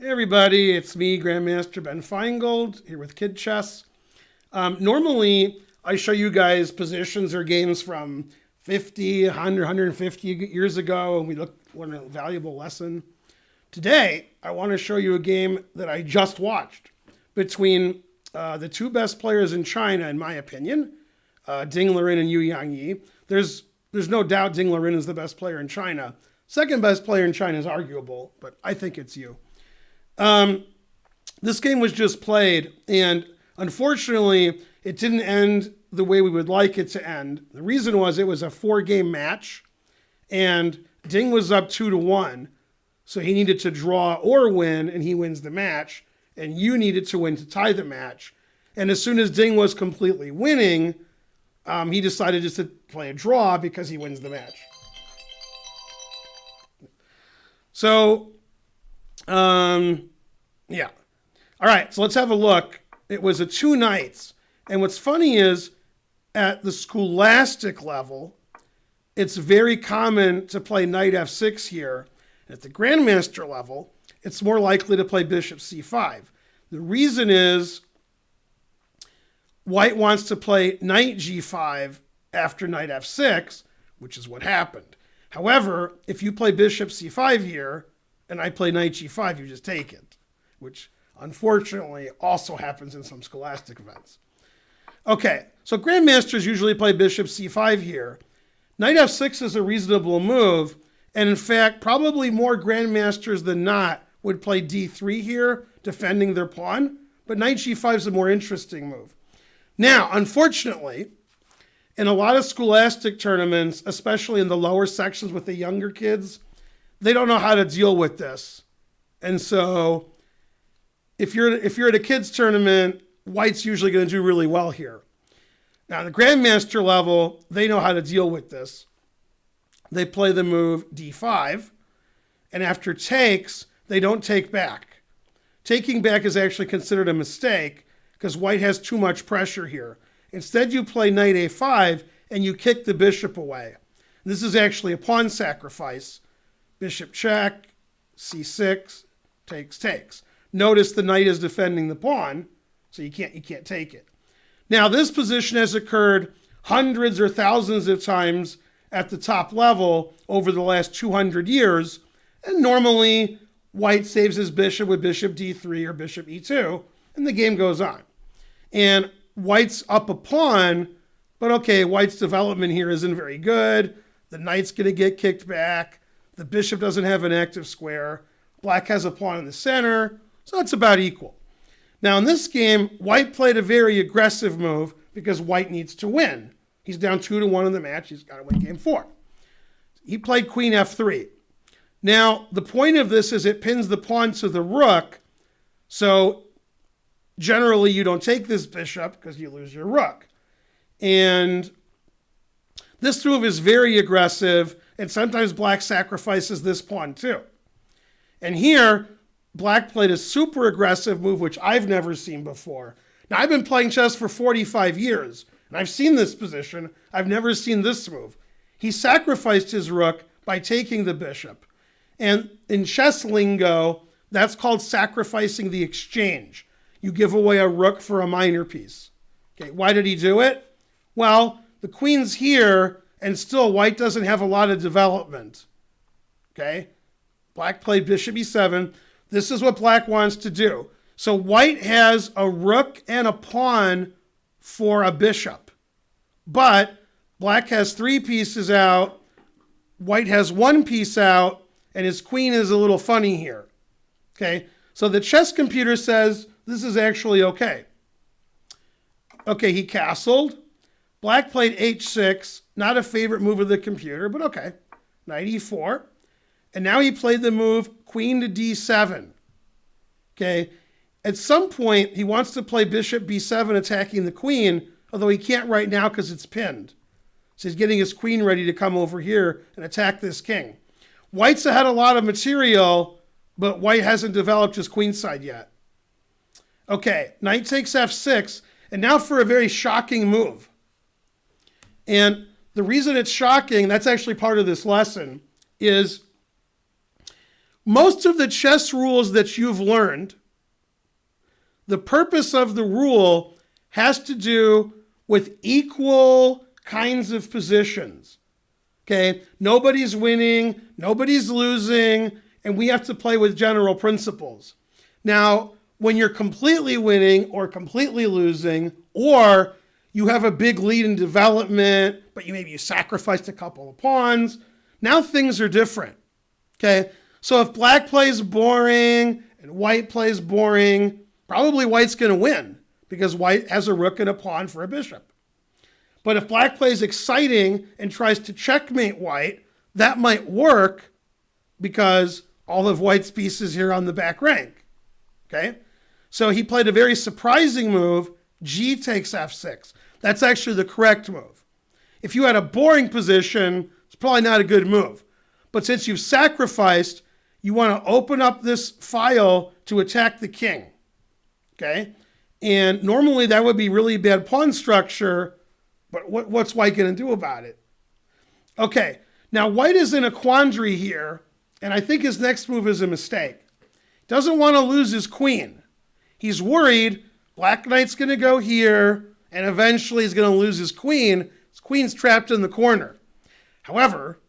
Hey everybody, it's me, Grandmaster Ben Finegold, here with Kid Chess. Normally, I show you guys positions or games from 50, 100, 150 years ago, and we learn a valuable lesson. Today, I want to show you a game that I just watched between the two best players in China, in my opinion, Liren and Yu Yangyi. There's no doubt Liren is the best player in China. Second best player in China is arguable, but I think it's Yu. This game was just played, and unfortunately, it didn't end the way we would like it to end. The reason was it was a 4-game match, and Ding was up 2-1, so he needed to draw or win, and he wins the match, and Yu needed to win to tie the match. And as soon as Ding was completely winning, he decided just to play a draw because he wins the match. So, yeah. All right, so let's have a look. It was a 2 nights. And what's funny is at the scholastic level, it's very common to play knight f6 here. At the grandmaster level, it's more likely to play bishop c5. The reason is white wants to play knight g5 after knight f6, which is what happened. However, if you play bishop c5 here, and I play knight g5, you just take it, which unfortunately also happens in some scholastic events. Okay, so grandmasters usually play bishop c5 here. Knight f6 is a reasonable move, and in fact, probably more grandmasters than not would play d3 here, defending their pawn, but knight g5 is a more interesting move. Now, unfortunately, in a lot of scholastic tournaments, especially in the lower sections with the younger kids, they don't know how to deal with this. And so if you're at a kids tournament, white's usually going to do really well here. Now, on the grandmaster level, they know how to deal with this. They play the move d5, and after takes, they don't take back. Taking back is actually considered a mistake because white has too much pressure here. Instead, you play knight a5, and you kick the bishop away. This is actually a pawn sacrifice. Bishop check, c6, takes. Notice the knight is defending the pawn, so you can't take it. Now, this position has occurred hundreds or thousands of times at the top level over the last 200 years, and normally white saves his bishop with bishop d3 or bishop e2, and the game goes on. And white's up a pawn, but okay, white's development here isn't very good. The knight's going to get kicked back. The bishop doesn't have an active square. Black has a pawn in the center, so it's about equal. Now in this game, white played a very aggressive move because white needs to win. He's down 2-1 in the match. He's got to win game 4. He played queen f3. Now, the point of this is it pins the pawn to the rook, so generally you don't take this bishop because you lose your rook. And this move is very aggressive, and sometimes black sacrifices this pawn too. And here, black played a super aggressive move, which I've never seen before. Now, I've been playing chess for 45 years, and I've seen this position. I've never seen this move. He sacrificed his rook by taking the bishop. And in chess lingo, that's called sacrificing the exchange. You give away a rook for a minor piece. Okay, why did he do it? Well, the queen's here, and still white doesn't have a lot of development. Okay? Black played bishop e7. This is what black wants to do. So white has a rook and a pawn for a bishop. But black has 3 pieces out. White has 1 piece out, and his queen is a little funny here. Okay? So the chess computer says this is actually okay. Okay, he castled. Black played h6, not a favorite move of the computer, but okay. Knight e4. And now he played the move queen to d7. Okay, at some point, he wants to play bishop b7 attacking the queen, although he can't right now because it's pinned. So he's getting his queen ready to come over here and attack this king. White's had a lot of material, but white hasn't developed his queen side yet. Okay, knight takes f6, and now for a very shocking move. And the reason it's shocking, that's actually part of this lesson, is most of the chess rules that you've learned, the purpose of the rule has to do with equal kinds of positions. Okay, nobody's winning, nobody's losing, and we have to play with general principles. Now, when you're completely winning or completely losing, or you have a big lead in development, but maybe you sacrificed a couple of pawns, now things are different. Okay, so if black plays boring and white plays boring, probably white's going to win because white has a rook and a pawn for a bishop. But if black plays exciting and tries to checkmate white, that might work because all of white's pieces here on the back rank. Okay? So he played a very surprising move, g takes f6. That's actually the correct move. If you had a boring position, it's probably not a good move. But since you've sacrificed, you want to open up this file to attack the king. Okay? And normally that would be really bad pawn structure, but what's white going to do about it? Okay, now white is in a quandary here, and I think his next move is a mistake. Doesn't want to lose his queen. He's worried black knight's going to go here, and eventually he's going to lose his queen. His queen's trapped in the corner. However,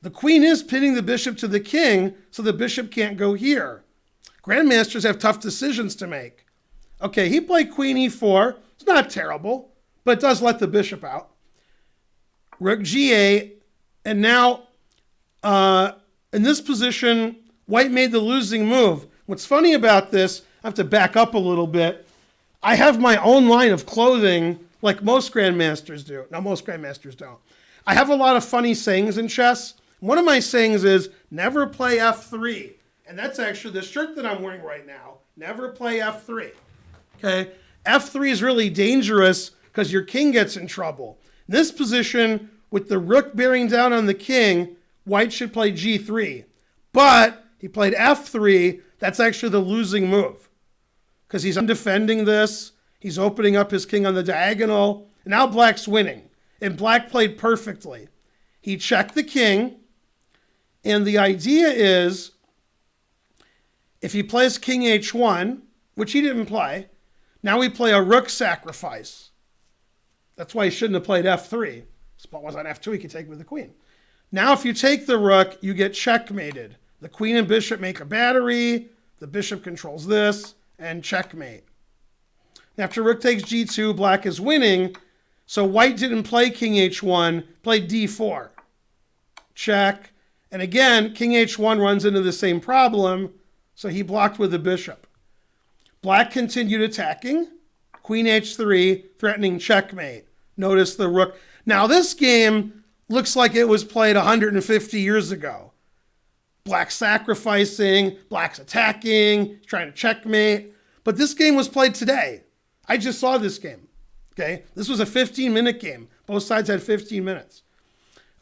the queen is pinning the bishop to the king, so the bishop can't go here. Grandmasters have tough decisions to make. Okay, he played queen e4. It's not terrible, but it does let the bishop out. Rook g8, and now in this position, white made the losing move. What's funny about this, I have to back up a little bit. I have my own line of clothing like most grandmasters do. Now, most grandmasters don't. I have a lot of funny sayings in chess. One of my sayings is, never play f3. And that's actually the shirt that I'm wearing right now. Never play f3. Okay? f3 is really dangerous because your king gets in trouble. In this position, with the rook bearing down on the king, white should play g3. But he played f3. That's actually the losing move because he's undefending this. He's opening up his king on the diagonal. And now black's winning. And black played perfectly. He checked the king. And the idea is, if he plays king h1, which he didn't play, now we play a rook sacrifice. That's why he shouldn't have played f3. This pawn was on f2, he could take with the queen. Now if you take the rook, you get checkmated. The queen and bishop make a battery, the bishop controls this, and checkmate. After rook takes g2, black is winning, so white didn't play king h1, played d4. Check. And again, king h1 runs into the same problem, so he blocked with the bishop. Black continued attacking. Queen h3, threatening checkmate. Notice the rook. Now this game looks like it was played 150 years ago. Black's sacrificing, black's attacking, trying to checkmate. But this game was played today. I just saw this game. Okay, this was a 15-minute game. Both sides had 15 minutes.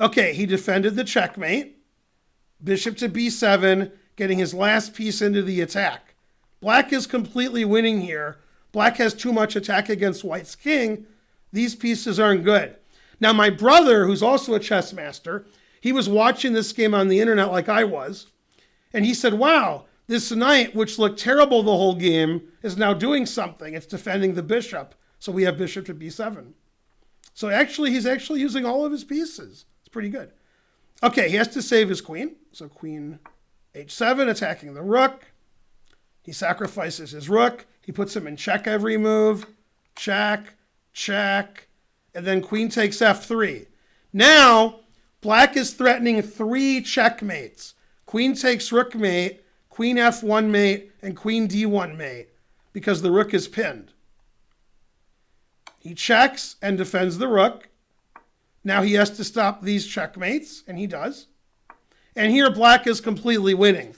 Okay, he defended the checkmate. Bishop to b7, getting his last piece into the attack. Black is completely winning here. Black has too much attack against white's king. These pieces aren't good. Now, my brother, who's also a chess master, he was watching this game on the internet like I was. And he said, wow, this knight, which looked terrible the whole game, is now doing something. It's defending the bishop. So we have bishop to b7. So actually, he's actually using all of his pieces. It's pretty good. Okay, he has to save his queen. So queen h7, attacking the rook. He sacrifices his rook. He puts him in check every move. Check, check. And then queen takes f3. Now, black is threatening 3 checkmates. Queen takes rook mate, queen f1 mate, and queen d1 mate, because the rook is pinned. He checks and defends the rook. Now he has to stop these checkmates, and he does. And here black is completely winning.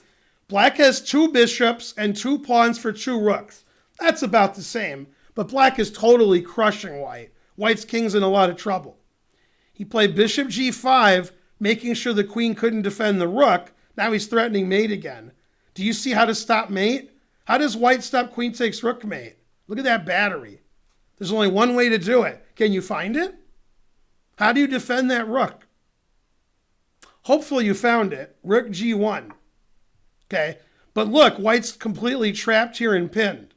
Black has 2 bishops and 2 pawns for 2 rooks. That's about the same, but black is totally crushing white. White's king's in a lot of trouble. He played bishop g5, making sure the queen couldn't defend the rook. Now he's threatening mate again. Do you see how to stop mate? How does white stop queen takes rook mate? Look at that battery. There's only one way to do it. Can you find it? How do you defend that rook? Hopefully you found it. Rook g1. Okay, but look, white's completely trapped here and pinned.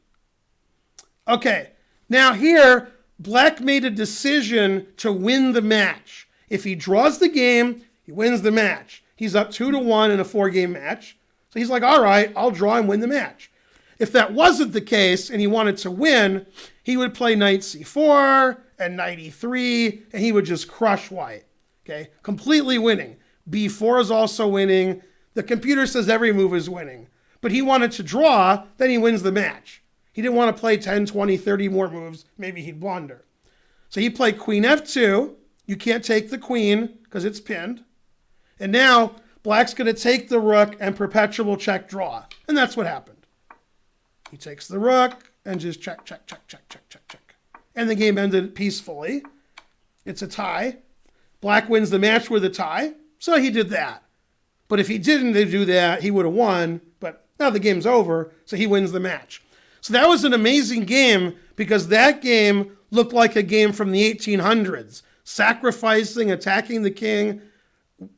Okay, now here, black made a decision to win the match. If he draws the game, he wins the match. He's up 2-1 in a 4-game match. So he's like, all right, I'll draw and win the match. If that wasn't the case and he wanted to win, he would play knight c4 and knight e3, and he would just crush white. Okay, completely winning. b4 is also winning. The computer says every move is winning. But he wanted to draw, then he wins the match. He didn't want to play 10, 20, 30 more moves. Maybe he'd blunder. So he played queen f2. You can't take the queen because it's pinned. And now black's going to take the rook and perpetual check draw. And that's what happened. He takes the rook and just check, check, check, check, check, check, check. And the game ended peacefully. It's a tie. Black wins the match with a tie. So he did that. But if he didn't do that, he would have won. But now the game's over, so he wins the match. So that was an amazing game because that game looked like a game from the 1800s. Sacrificing, attacking the king.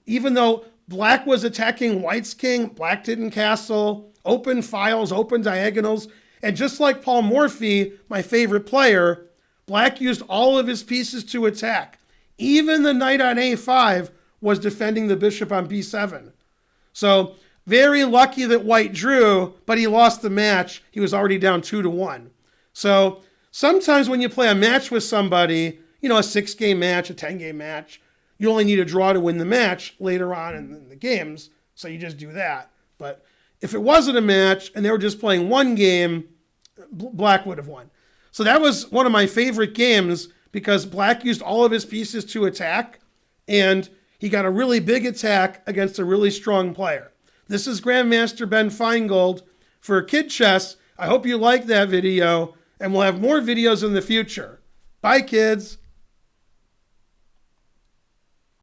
Even though black was attacking white's king, black didn't castle, open files, open diagonals. And just like Paul Morphy, my favorite player, black used all of his pieces to attack. Even the knight on a5 was defending the bishop on b7. So very lucky that white drew, but he lost the match. He was already down 2-1. So sometimes when you play a match with somebody, a 6-game match, a 10-game match, you only need a draw to win the match later on in the games. So you just do that. But if it wasn't a match and they were just playing one game, black would have won. So that was one of my favorite games because black used all of his pieces to attack and he got a really big attack against a really strong player. This is Grandmaster Ben Finegold for Kid Chess. I hope you liked that video and we'll have more videos in the future. Bye, kids.